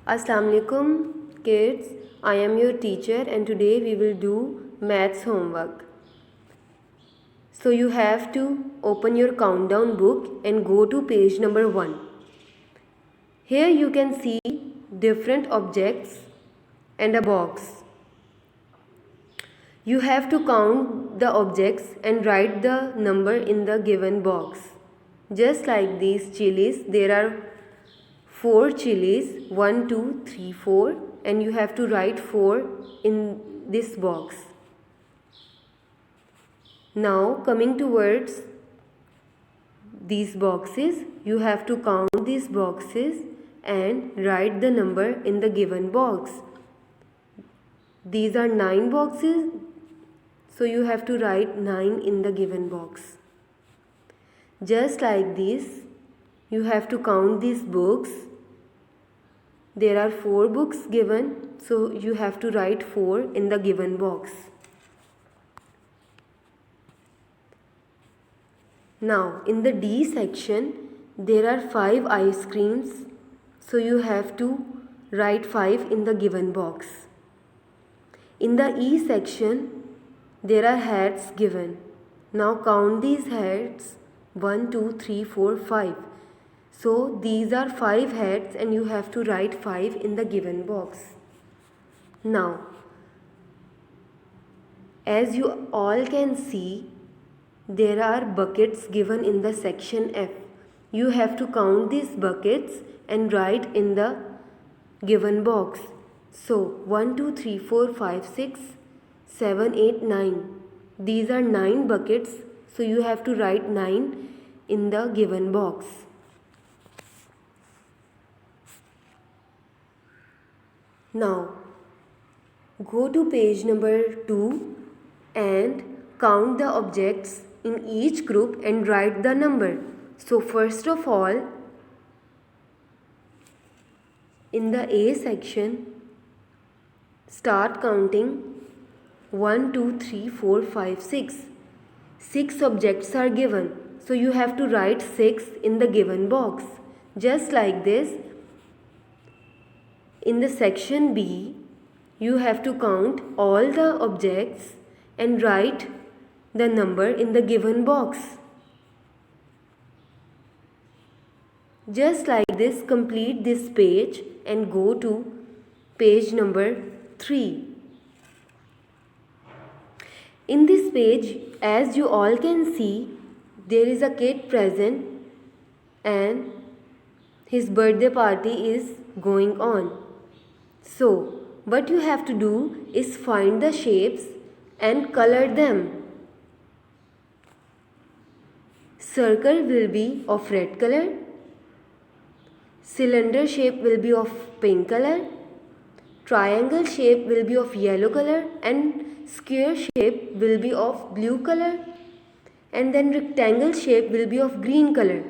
Assalamu alaikum kids, I am your teacher and today we will do maths homework. So you have to open your countdown book and go to page number 1. Here you can see different objects and a box. You have to count the objects and write the number in the given box. Just like these chilies, there are 4 chilies, 1, 2, 3, 4, and you have to write 4 in this box. Now coming towards these boxes, you have to count these boxes and write the number in the given box. These are 9 boxes, so you have to write 9 in the given box. Just like this, you have to count these books. There are 4 books given, so you have to write 4 in the given box. Now in the D section, there are 5 ice creams, so you have to write 5 in the given box. In the E section, there are hats given. Now count these hats, 1, 2, 3, 4, 5. So these are 5 hats and you have to write 5 in the given box. Now, as you all can see, there are buckets given in the section F. You have to count these buckets and write in the given box. So 1, 2, 3, 4, 5, 6, 7, 8, 9. These are 9 buckets, so you have to write 9 in the given box. Now, go to page number 2 and count the objects in each group and write the number. So first of all, in the A section, start counting 1, 2, 3, 4, 5, 6. 6 objects are given, so you have to write 6 in the given box. Just like this, in the section B, you have to count all the objects and write the number in the given box. Just like this, complete this page and go to page number 3. In this page, as you all can see, there is a kid present and his birthday party is going on. So, what you have to do is find the shapes and color them. Circle will be of red color, cylinder shape will be of pink color, triangle shape will be of yellow color, and square shape will be of blue color, and then rectangle shape will be of green color.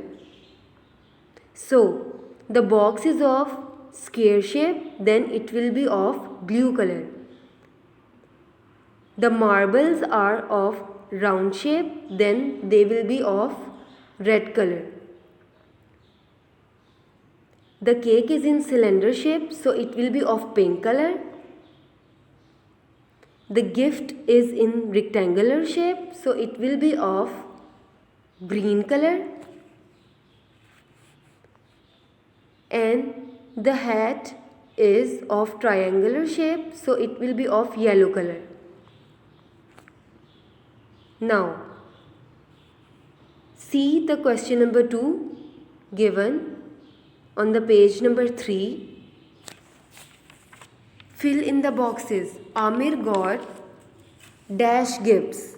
So, the box is of square shape, then it will be of blue color. The marbles are of round shape, then they will be of red color. The cake is in cylinder shape, so it will be of pink color. The gift is in rectangular shape, so it will be of green color. And the hat is of triangular shape, so it will be of yellow color. Now, see the question number 2 given on the page number 3. Fill in the boxes. Amir got dash gifts.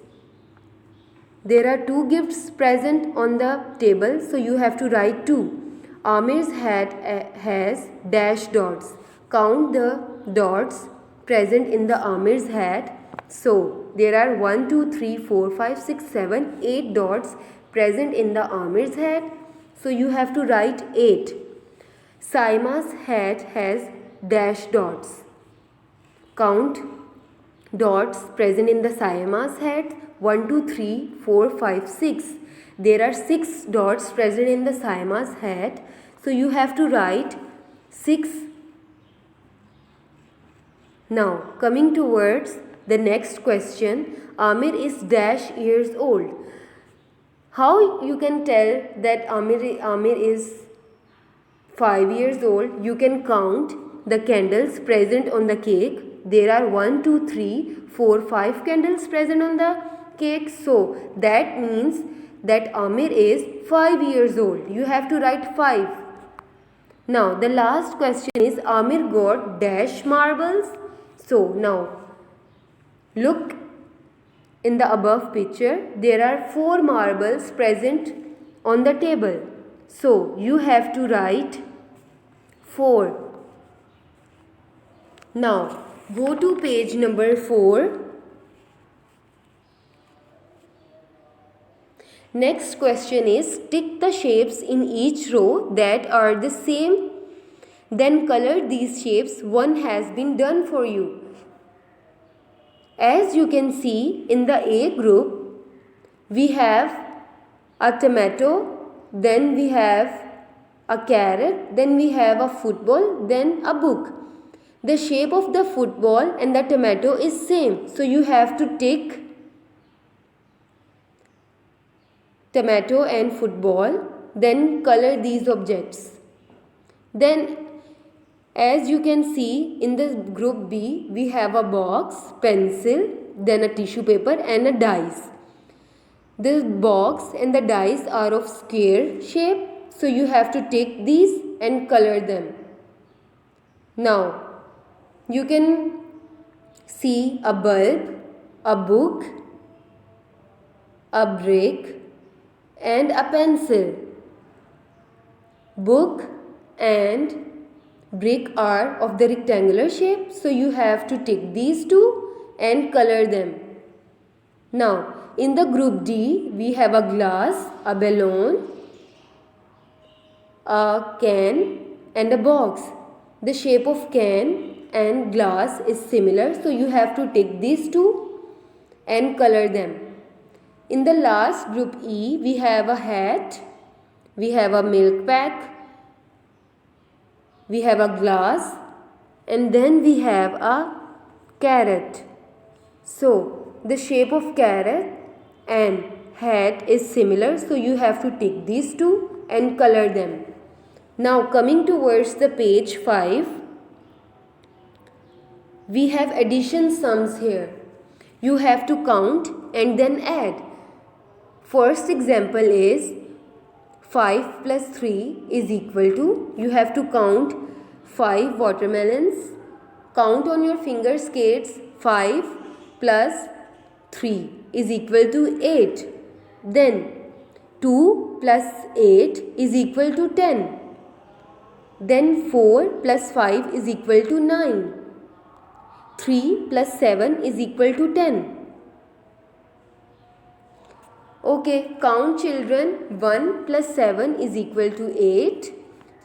There are 2 gifts present on the table, so you have to write 2. Amir's hat has dash dots. Count the dots present in the Amir's hat. So, there are 1, 2, 3, 4, 5, 6, 7, 8 dots present in the Amir's hat. So, you have to write 8. Saima's hat has dash dots. Count dots present in the Saima's hat. 1, 2, 3, 4, 5, 6. There are 6 dots present in the Saima's hat. So you have to write 6 Now coming towards the next question, Amir is dash years old. How you can tell that Amir is 5 years old? You can count the candles present on the cake. There are 1, 2, 3, 4, 5 candles present on the cake. So that means that Amir is 5 years old. You have to write 5. Now the last question is Amir got dash marbles. So now look in the above picture. There are 4 marbles present on the table. So you have to write 4. Now go to page number 4. Next question is tick the shapes in each row that are the same. Then color these shapes. One has been done for you. As you can see in the A group, we have a tomato, then we have a carrot, then we have a football, then a book. The shape of the football and the tomato is same. So you have to tick tomato and football, then color these objects. Then as you can see in the group B, we have a box, pencil, then a tissue paper and a dice. The box and the dice are of square shape, so you have to take these and color them. Now you can see a bulb, a book, a brick and a pencil. Book and brick are of the rectangular shape, so you have to take these two and color them. Now in the group D, we have a glass, a balloon, a can and a box. The shape of can and glass is similar, so you have to take these two and color them. In the last group E, we have a hat, we have a milk pack, we have a glass and then we have a carrot. So the shape of carrot and hat is similar, so you have to take these two and color them. Now coming towards the page 5, we have addition sums here. You have to count and then add. First example is 5 plus 3 is equal to, you have to count 5 watermelons. Count on your finger skates. 5 plus 3 is equal to 8. Then 2 plus 8 is equal to 10. Then 4 plus 5 is equal to 9. 3 plus 7 is equal to 10. Okay, count children. 1 plus 7 is equal to 8.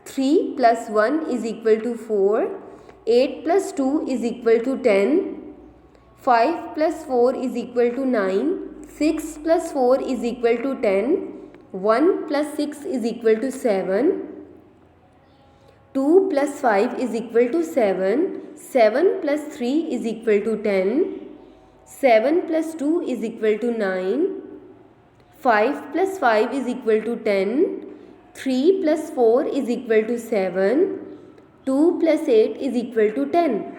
3 plus 1 is equal to 4. 8 plus 2 is equal to 10. 5 plus 4 is equal to 9. 6 plus 4 is equal to 10. 1 plus 6 is equal to 7. 2 plus 5 is equal to 7. 7 plus 3 is equal to 10. 7 plus 2 is equal to 9. 5 plus 5 is equal to 10. 3 plus 4 is equal to 7. 2 plus 8 is equal to 10.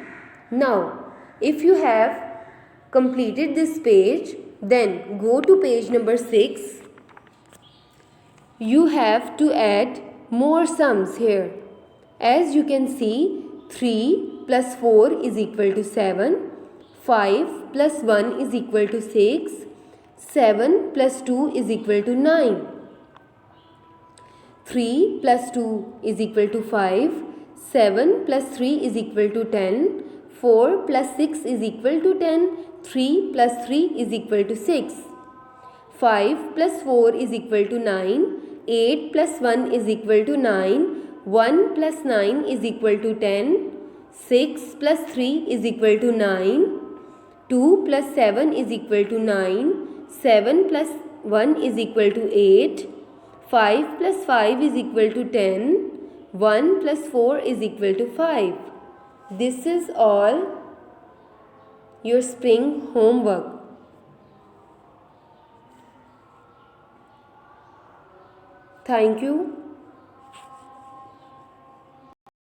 Now, if you have completed this page, then go to page number 6. You have to add more sums here. As you can see, 3 plus 4 is equal to 7. 5 plus 1 is equal to 6. 7 plus 2 is equal to 9. 3 plus 2 is equal to 5. 7 plus 3 is equal to 10. 4 plus 6 is equal to 10. 3 plus 3 is equal to 6. 5 plus 4 is equal to 9. 8 plus 1 is equal to 9. 1 plus 9 is equal to 10. 6 plus 3 is equal to 9. 2 plus 7 is equal to 9. 7 plus 1 is equal to 8. 5 plus 5 is equal to 10. 1 plus 4 is equal to 5. This is all your spring homework. Thank you.